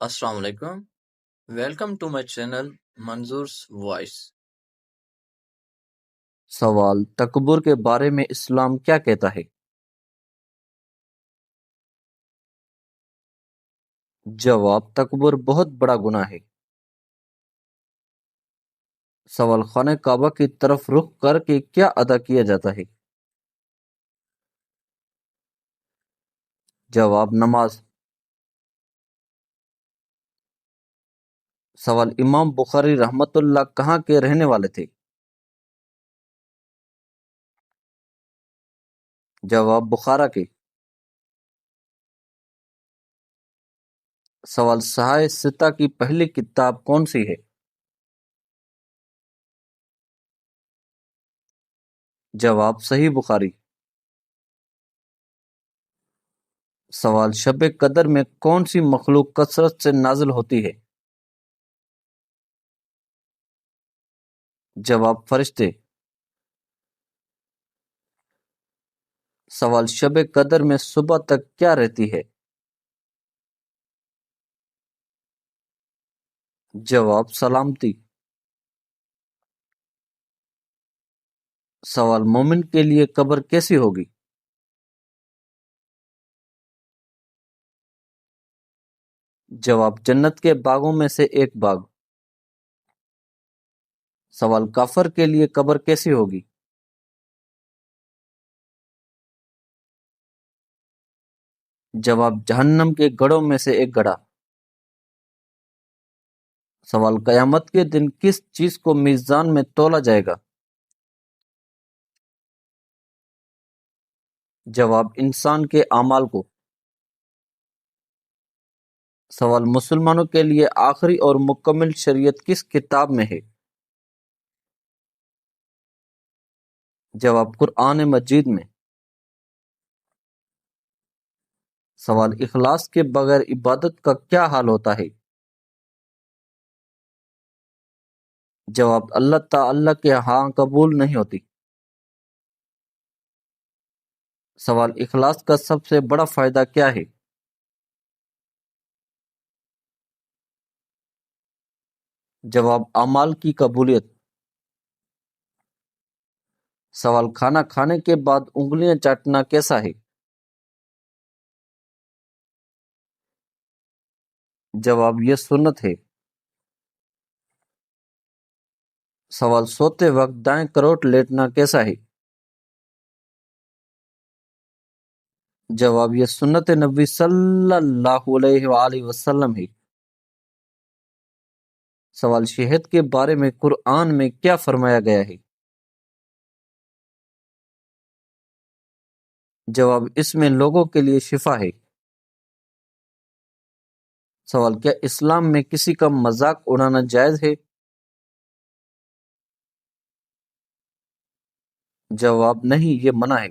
السلام علیکم. Welcome to my channel منظور's وائس. سوال: تکبر کے بارے میں اسلام کیا کہتا ہے؟ جواب: تکبر بہت بڑا گناہ ہے. سوال: خانہ کعبہ کی طرف رخ کر کے کیا ادا کیا جاتا ہے؟ جواب: نماز. سوال: امام بخاری رحمۃ اللہ کہاں کے رہنے والے تھے؟ جواب: بخارا کے. سوال: صحائح ستہ کی پہلی کتاب کون سی ہے؟ جواب: صحیح بخاری. سوال: شب قدر میں کون سی مخلوق کثرت سے نازل ہوتی ہے؟ جواب: فرشتے. سوال: شب قدر میں صبح تک کیا رہتی ہے؟ جواب: سلامتی. سوال: مومن کے لیے قبر کیسی ہوگی؟ جواب: جنت کے باغوں میں سے ایک باغ. سوال: کافر کے لیے قبر کیسی ہوگی؟ جواب: جہنم کے گڑھوں میں سے ایک گڑھا. سوال: قیامت کے دن کس چیز کو میزان میں تولا جائے گا؟ جواب: انسان کے اعمال کو. سوال: مسلمانوں کے لیے آخری اور مکمل شریعت کس کتاب میں ہے؟ جواب: قرآن مجید میں. سوال: اخلاص کے بغیر عبادت کا کیا حال ہوتا ہے؟ جواب: اللہ تعالی کے ہاں قبول نہیں ہوتی. سوال: اخلاص کا سب سے بڑا فائدہ کیا ہے؟ جواب: اعمال کی قبولیت. سوال: کھانا کھانے کے بعد انگلیاں چاٹنا کیسا ہے؟ جواب: یہ سنت ہے. سوال: سوتے وقت دائیں کروٹ لیٹنا کیسا ہے؟ جواب: یہ سنت نبی صلی اللہ علیہ وآلہ وسلم ہے. سوال: شہد کے بارے میں قرآن میں کیا فرمایا گیا ہے؟ جواب: اس میں لوگوں کے لیے شفا ہے. سوال: کیا اسلام میں کسی کا مذاق اڑانا جائز ہے؟ جواب: نہیں، یہ منع ہے.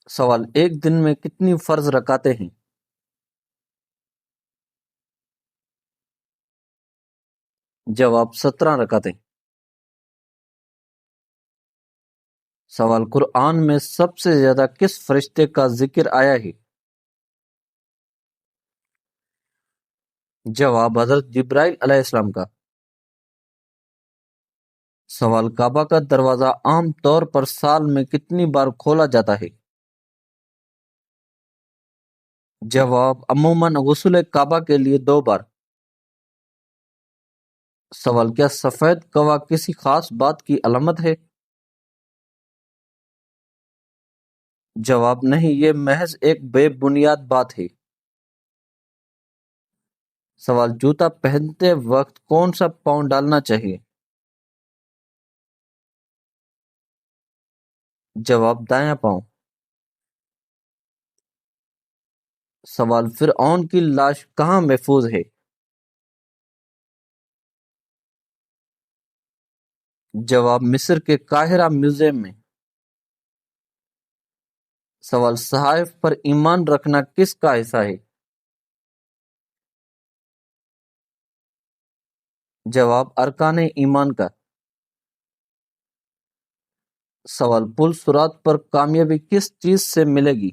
سوال: ایک دن میں کتنی فرض رکعتیں ہیں؟ جواب: 17 رکعتیں. سوال: قرآن میں سب سے زیادہ کس فرشتے کا ذکر آیا ہے؟ جواب: حضرت جبرائیل علیہ السلام کا. سوال: کعبہ کا دروازہ عام طور پر سال میں کتنی بار کھولا جاتا ہے؟ جواب: عموماً غسل کعبہ کے لیے 2 بار. سوال: کیا سفید قوا کسی خاص بات کی علامت ہے؟ جواب: نہیں، یہ محض ایک بے بنیاد بات ہے. سوال: جوتا پہنتے وقت کون سا پاؤں ڈالنا چاہیے؟ جواب: دایاں پاؤں. سوال: فرعون کی لاش کہاں محفوظ ہے؟ جواب: مصر کے قاہرہ میوزیم میں. سوال: صحائف پر ایمان رکھنا کس کا حصہ ہے؟ جواب: ارکان ایمان کا. سوال: پل صراط پر کامیابی کس چیز سے ملے گی؟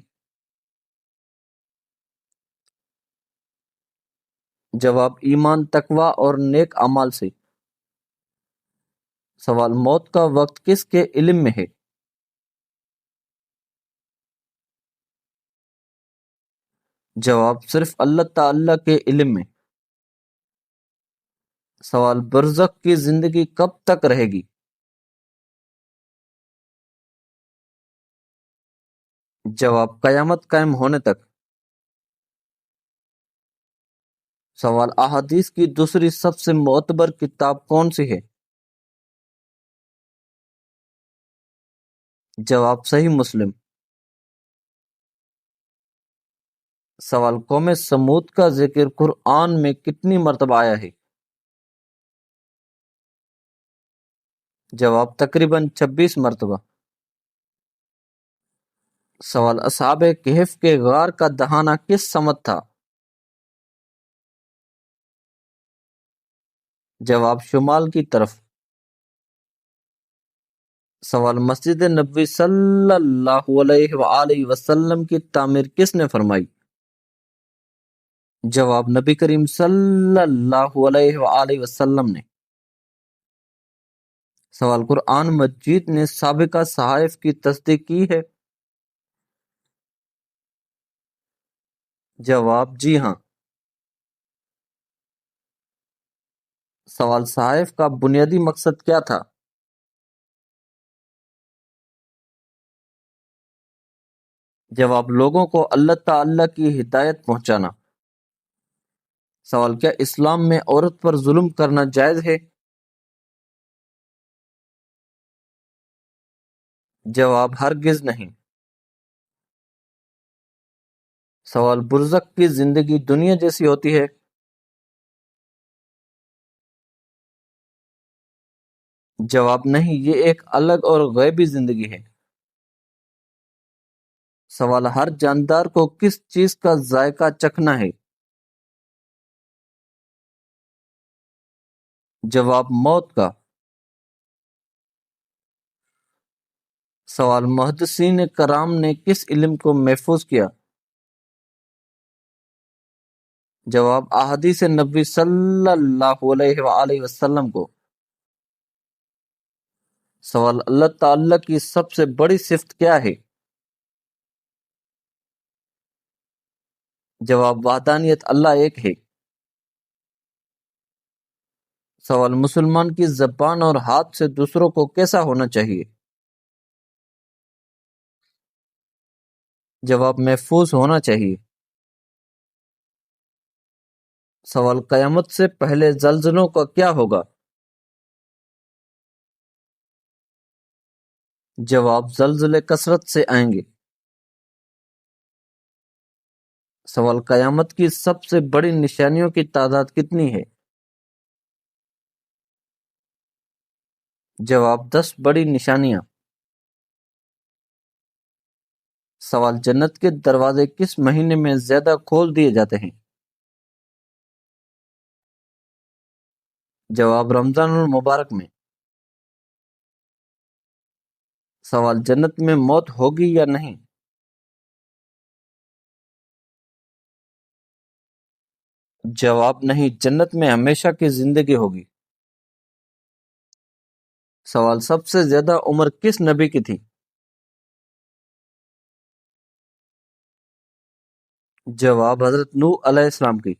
جواب ایمان، تقوی اور نیک اعمال سے۔ سوال موت کا وقت کس کے علم میں ہے؟ جواب صرف اللہ تعالی کے علم میں۔ سوال برزخ کی زندگی کب تک رہے گی؟ جواب قیامت قائم ہونے تک۔ سوال احادیث کی دوسری سب سے معتبر کتاب کون سی ہے؟ جواب صحیح مسلم۔ سوال قوم سمود کا ذکر قرآن میں کتنی مرتبہ آیا ہے؟ جواب تقریباً 26 مرتبہ۔ سوال اصحاب کہف کے غار کا دہانہ کس سمت تھا؟ جواب شمال کی طرف۔ سوال مسجد نبوی صلی اللہ علیہ وآلہ وسلم کی تعمیر کس نے فرمائی؟ جواب نبی کریم صلی اللہ علیہ وآلہ وسلم نے۔ سوال قرآن مجید نے سابقہ صحائف کی تصدیق کی ہے؟ جواب جی ہاں۔ سوال صحائف کا بنیادی مقصد کیا تھا؟ جواب لوگوں کو اللہ تعالی کی ہدایت پہنچانا۔ سوال کیا اسلام میں عورت پر ظلم کرنا جائز ہے؟ جواب ہرگز نہیں۔ سوال برزخ کی زندگی دنیا جیسی ہوتی ہے؟ جواب نہیں، یہ ایک الگ اور غیبی زندگی ہے۔ سوال ہر جاندار کو کس چیز کا ذائقہ چکھنا ہے؟ جواب موت کا۔ سوال محدثین کرام نے کس علم کو محفوظ کیا؟ جواب احادیث نبوی صلی اللہ علیہ وآلہ وسلم کو۔ سوال اللہ تعالی کی سب سے بڑی صفت کیا ہے؟ جواب وحدانیت، اللہ ایک ہے۔ سوال مسلمان کی زبان اور ہاتھ سے دوسروں کو کیسا ہونا چاہیے؟ جواب محفوظ ہونا چاہیے۔ سوال قیامت سے پہلے زلزلوں کا کیا ہوگا؟ جواب زلزلے کثرت سے آئیں گے۔ سوال قیامت کی سب سے بڑی نشانیوں کی تعداد کتنی ہے؟ جواب 10 بڑی نشانیاں۔ سوال جنت کے دروازے کس مہینے میں زیادہ کھول دیے جاتے ہیں؟ جواب رمضان المبارک میں۔ سوال جنت میں موت ہوگی یا نہیں؟ جواب نہیں، جنت میں ہمیشہ کی زندگی ہوگی۔ سوال سب سے زیادہ عمر کس نبی کی تھی؟ جواب حضرت نوح علیہ السلام کی۔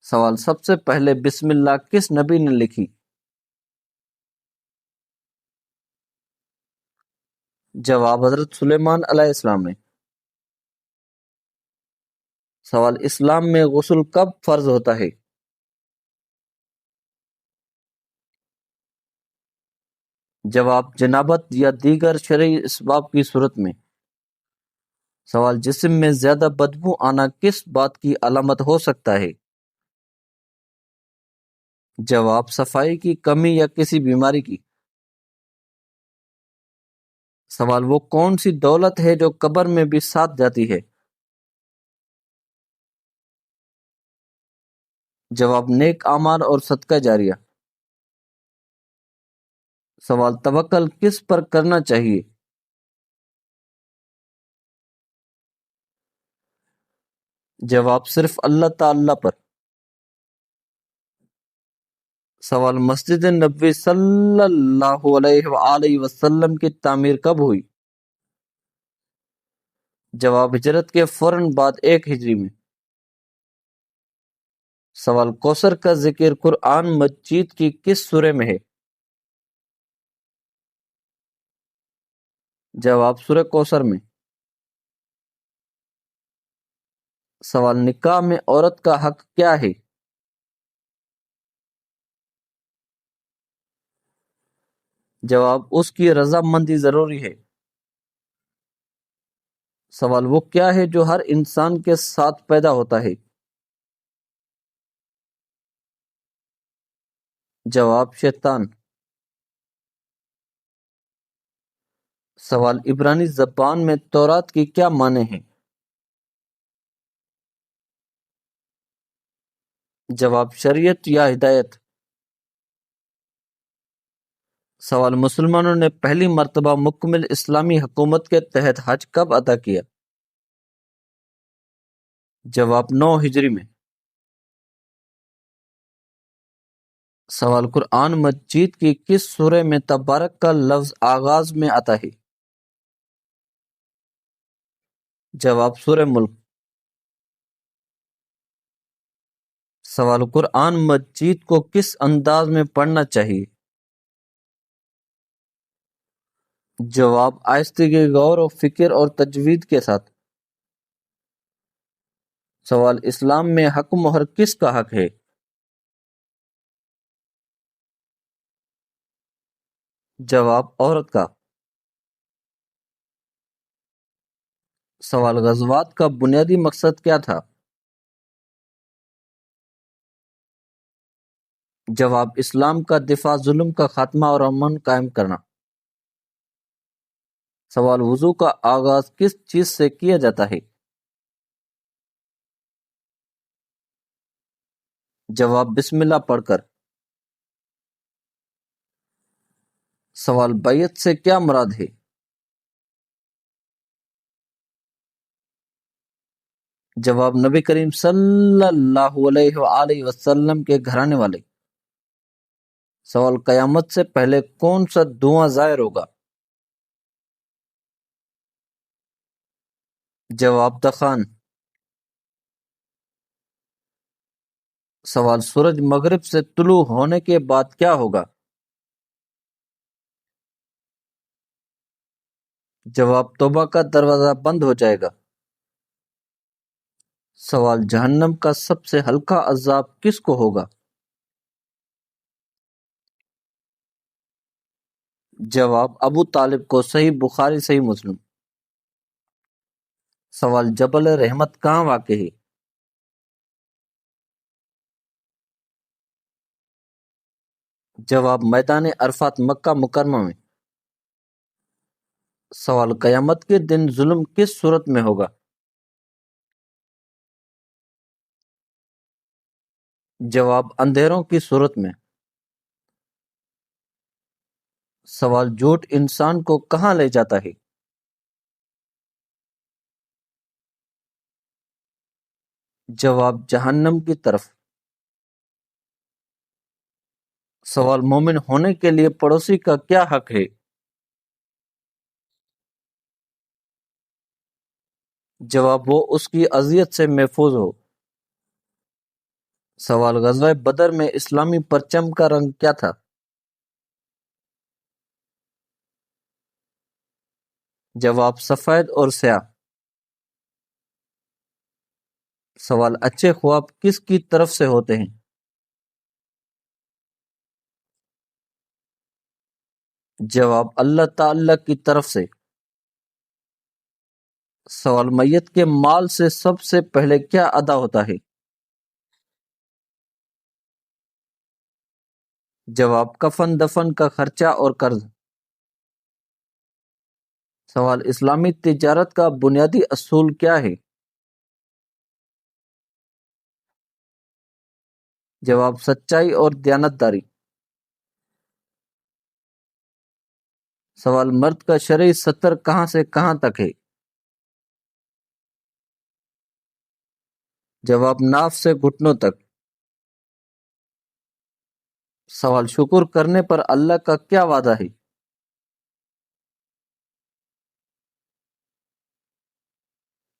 سوال سب سے پہلے بسم اللہ کس نبی نے لکھی؟ جواب حضرت سلیمان علیہ السلام نے۔ سوال اسلام میں غسل کب فرض ہوتا ہے؟ جواب جنابت یا دیگر شرعی اسباب کی صورت میں۔ سوال جسم میں زیادہ بدبو آنا کس بات کی علامت ہو سکتا ہے؟ جواب صفائی کی کمی یا کسی بیماری کی۔ سوال وہ کون سی دولت ہے جو قبر میں بھی ساتھ جاتی ہے؟ جواب نیک اعمال اور صدقہ جاریہ۔ سوال توکل کس پر کرنا چاہیے؟ جواب صرف اللہ تعالی پر۔ سوال مسجد نبوی صلی اللہ علیہ وآلہ وسلم کی تعمیر کب ہوئی؟ جواب ہجرت کے فوراً بعد 1 ہجری میں۔ سوال کوثر کا ذکر قرآن مجید کی کس سورہ میں ہے؟ جواب سورہ کوثر میں۔ سوال نکاح میں عورت کا حق کیا ہے؟ جواب اس کی رضامندی ضروری ہے۔ سوال وہ کیا ہے جو ہر انسان کے ساتھ پیدا ہوتا ہے؟ جواب شیطان۔ سوال عبرانی زبان میں تورات کی کیا معنی ہیں؟ جواب شریعت یا ہدایت۔ سوال مسلمانوں نے پہلی مرتبہ مکمل اسلامی حکومت کے تحت حج کب ادا کیا؟ جواب 9 ہجری میں۔ سوال قرآن مجید کی کس سورہ میں تبارک کا لفظ آغاز میں آتا ہے؟ جواب سورہ ملک۔ سوال قرآن مجید کو کس انداز میں پڑھنا چاہیے؟ جواب آہستگی، غور و فکر اور تجوید کے ساتھ۔ سوال اسلام میں حق مہر کس کا حق ہے؟ جواب عورت کا۔ سوال غزوات کا بنیادی مقصد کیا تھا؟ جواب اسلام کا دفاع، ظلم کا خاتمہ اور امن قائم کرنا۔ سوال وضو کا آغاز کس چیز سے کیا جاتا ہے؟ جواب بسم اللہ پڑھ کر۔ سوال بیعت سے کیا مراد ہے؟ جواب نبی کریم صلی اللہ علیہ وآلہ وسلم کے گھرانے والے۔ سوال قیامت سے پہلے کون سا دھواں ظاہر ہوگا؟ جواب دخان۔ سوال سورج مغرب سے طلوع ہونے کے بعد کیا ہوگا؟ جواب توبہ کا دروازہ بند ہو جائے گا۔ سوال جہنم کا سب سے ہلکا عذاب کس کو ہوگا؟ جواب ابو طالب کو، صحیح بخاری صحیح مسلم۔ سوال جبل رحمت کہاں واقع ہے؟ جواب میدان عرفات مکہ مکرمہ میں۔ سوال قیامت کے دن ظلم کس صورت میں ہوگا؟ جواب اندھیروں کی صورت میں۔ سوال جھوٹ انسان کو کہاں لے جاتا ہے؟ جواب جہنم کی طرف۔ سوال مومن ہونے کے لیے پڑوسی کا کیا حق ہے؟ جواب وہ اس کی اذیت سے محفوظ ہو۔ سوال غزوہ بدر میں اسلامی پرچم کا رنگ کیا تھا؟ جواب سفید اور سیاہ۔ سوال اچھے خواب کس کی طرف سے ہوتے ہیں؟ جواب اللہ تعالی کی طرف سے۔ سوال میت کے مال سے سب سے پہلے کیا ادا ہوتا ہے؟ جواب کفن دفن کا خرچہ اور قرض۔ سوال اسلامی تجارت کا بنیادی اصول کیا ہے؟ جواب سچائی اور دیانتداری۔ سوال مرد کا شرعی سطر کہاں سے کہاں تک ہے؟ جواب ناف سے گھٹنوں تک۔ سوال شکر کرنے پر اللہ کا کیا وعدہ ہے؟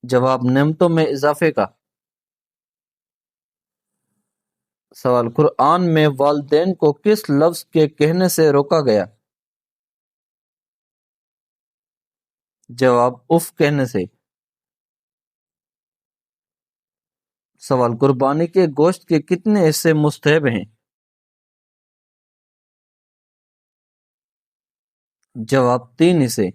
جواب نعمتوں میں اضافے کا۔ سوال قرآن میں والدین کو کس لفظ کے کہنے سے روکا گیا؟ جواب اف کہنے سے۔ سوال قربانی کے گوشت کے کتنے حصے مستحب ہیں؟ جواب 3 حصے۔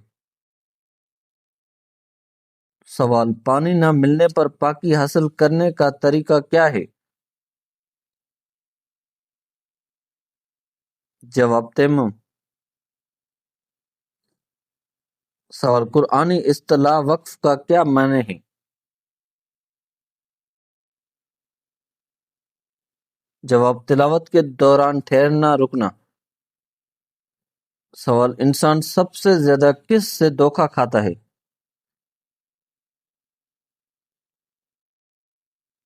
سوال پانی نہ ملنے پر پاکی حاصل کرنے کا طریقہ کیا ہے؟ جواب تیمم۔ سوال قرآنی اصطلاح وقف کا کیا معنی ہے؟ جواب تلاوت کے دوران ٹھہرنا رکنا۔ سوال انسان سب سے زیادہ کس سے دھوکہ کھاتا ہے؟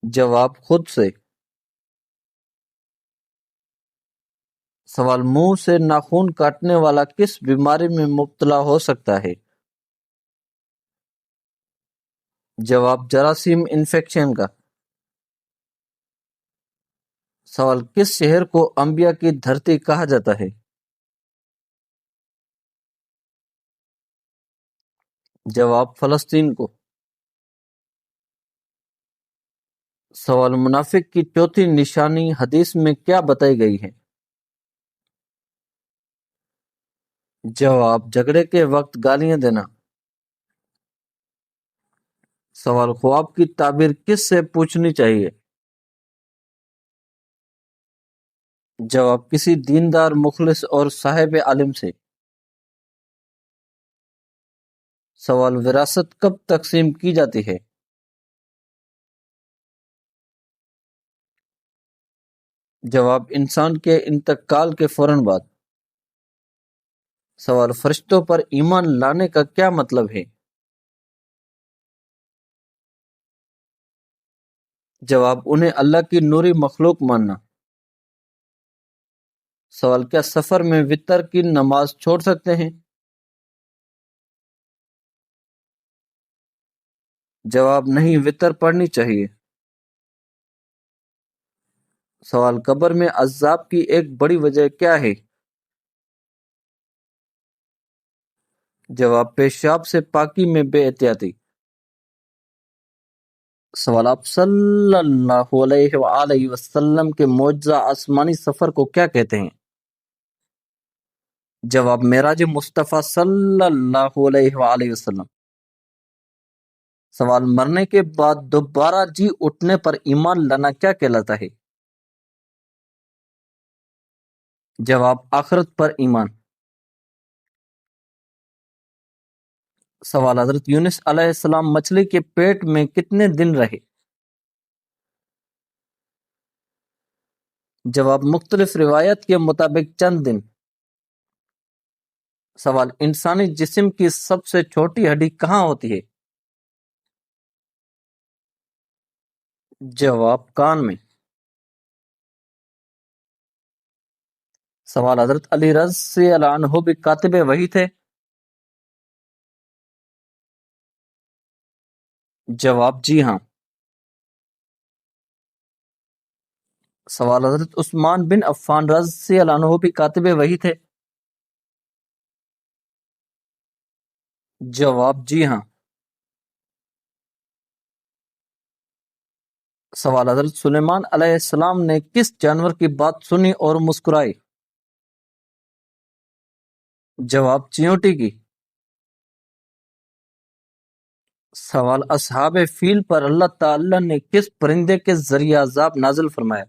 جواب خود سے۔ سوال منہ سے ناخن کاٹنے والا کس بیماری میں مبتلا ہو سکتا ہے؟ جواب جراثیم انفیکشن کا۔ سوال کس شہر کو انبیاء کی دھرتی کہا جاتا ہے؟ جواب فلسطین کو۔ سوال منافق کی چوتھی نشانی حدیث میں کیا بتائی گئی ہے؟ جواب جھگڑے کے وقت گالیاں دینا۔ سوال خواب کی تعبیر کس سے پوچھنی چاہیے؟ جواب کسی دیندار مخلص اور صاحب علم سے۔ سوال وراثت کب تقسیم کی جاتی ہے؟ جواب انسان کے انتقال کے فوراً بعد۔ سوال فرشتوں پر ایمان لانے کا کیا مطلب ہے؟ جواب انہیں اللہ کی نوری مخلوق ماننا۔ سوال کیا سفر میں وتر کی نماز چھوڑ سکتے ہیں؟ جواب نہیں، وتر پڑھنی چاہیے۔ سوال قبر میں عذاب کی ایک بڑی وجہ کیا ہے؟ جواب پیشاب سے پاکی میں بے احتیاطی۔ سوال آپ صلی اللہ علیہ وآلہ وسلم کے معجزہ آسمانی سفر کو کیا کہتے ہیں؟ جواب معراج مصطفیٰ صلی اللہ علیہ وآلہ وسلم۔ سوال مرنے کے بعد دوبارہ جی اٹھنے پر ایمان لانا کیا کہلاتا ہے؟ جواب آخرت پر ایمان۔ سوال حضرت یونس علیہ السلام مچھلی کے پیٹ میں کتنے دن رہے؟ جواب مختلف روایت کے مطابق چند دن۔ سوال انسانی جسم کی سب سے چھوٹی ہڈی کہاں ہوتی ہے؟ جواب کان میں۔ سوال حضرت علی رضی اللہ عنہ بھی کاتب وحی تھے؟ جواب جی ہاں۔ سوال حضرت عثمان بن عفان رضی اللہ عنہ بھی کاتب وحی تھے؟ جواب جی ہاں۔ سوال حضرت سلیمان علیہ السلام نے کس جانور کی بات سنی اور مسکرائے؟ جواب چیونٹی کی۔ سوال اصحاب فیل پر اللہ تعالی نے کس پرندے کے ذریعہ عذاب نازل فرمایا؟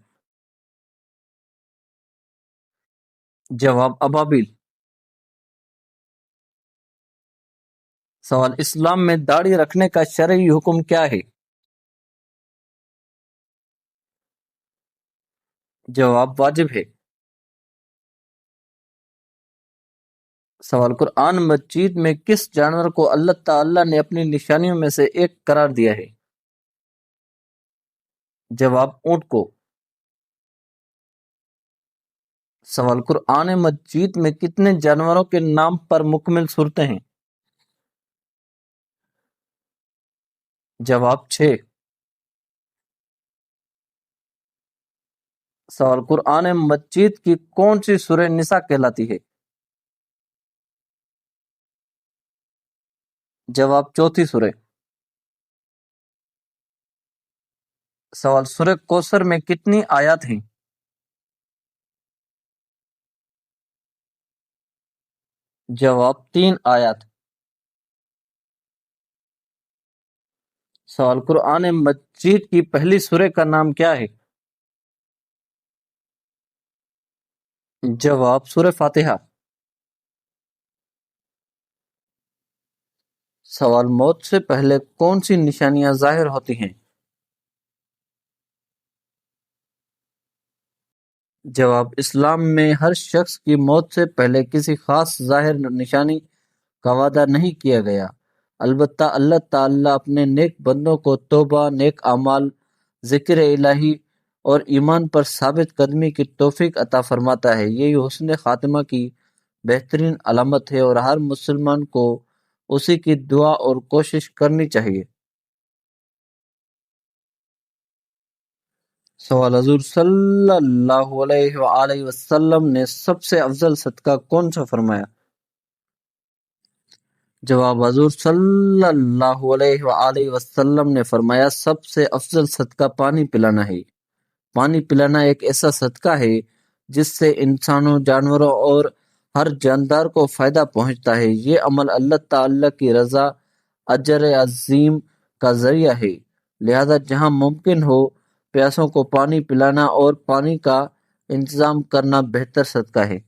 جواب ابابیل۔ سوال اسلام میں داڑھی رکھنے کا شرعی حکم کیا ہے؟ جواب واجب ہے۔ سوال قرآن مجید میں کس جانور کو اللہ تعالی نے اپنی نشانیوں میں سے ایک قرار دیا ہے؟ جواب اونٹ کو۔ سوال قرآن مجید میں کتنے جانوروں کے نام پر مکمل صورتیں ہیں؟ جواب 6۔ سوال قرآن مجید کی کون سی سورہ نساء کہلاتی ہے؟ جواب 4 سورہ۔ سوال سورہ کوثر میں کتنی آیات ہیں؟ جواب 3 آیات۔ سوال قرآن مجید کی پہلی سورہ کا نام کیا ہے؟ جواب سورہ فاتحہ۔ سوال موت سے پہلے کون سی نشانیاں ظاہر ہوتی ہیں؟ جواب اسلام میں ہر شخص کی موت سے پہلے کسی خاص ظاہر نشانی کا وعدہ نہیں کیا گیا، البتہ اللہ تعالیٰ اپنے نیک بندوں کو توبہ، نیک اعمال، ذکر الہی اور ایمان پر ثابت قدمی کی توفیق عطا فرماتا ہے۔ یہ حسن خاتمہ کی بہترین علامت ہے اور ہر مسلمان کو اسی کی دعا اور کوشش کرنی چاہیے۔ سوال حضور صلی اللہ علیہ وآلہ وسلم نے سب سے افضل صدقہ کون سا فرمایا؟ جواب حضور صلی اللہ علیہ وآلہ وسلم نے فرمایا سب سے افضل صدقہ پانی پلانا ہے۔ پانی پلانا ایک ایسا صدقہ ہے جس سے انسانوں، جانوروں اور ہر جاندار کو فائدہ پہنچتا ہے۔ یہ عمل اللہ تعالیٰ کی رضا، اجر عظیم کا ذریعہ ہے، لہذا جہاں ممکن ہو پیاسوں کو پانی پلانا اور پانی کا انتظام کرنا بہتر صدقہ ہے۔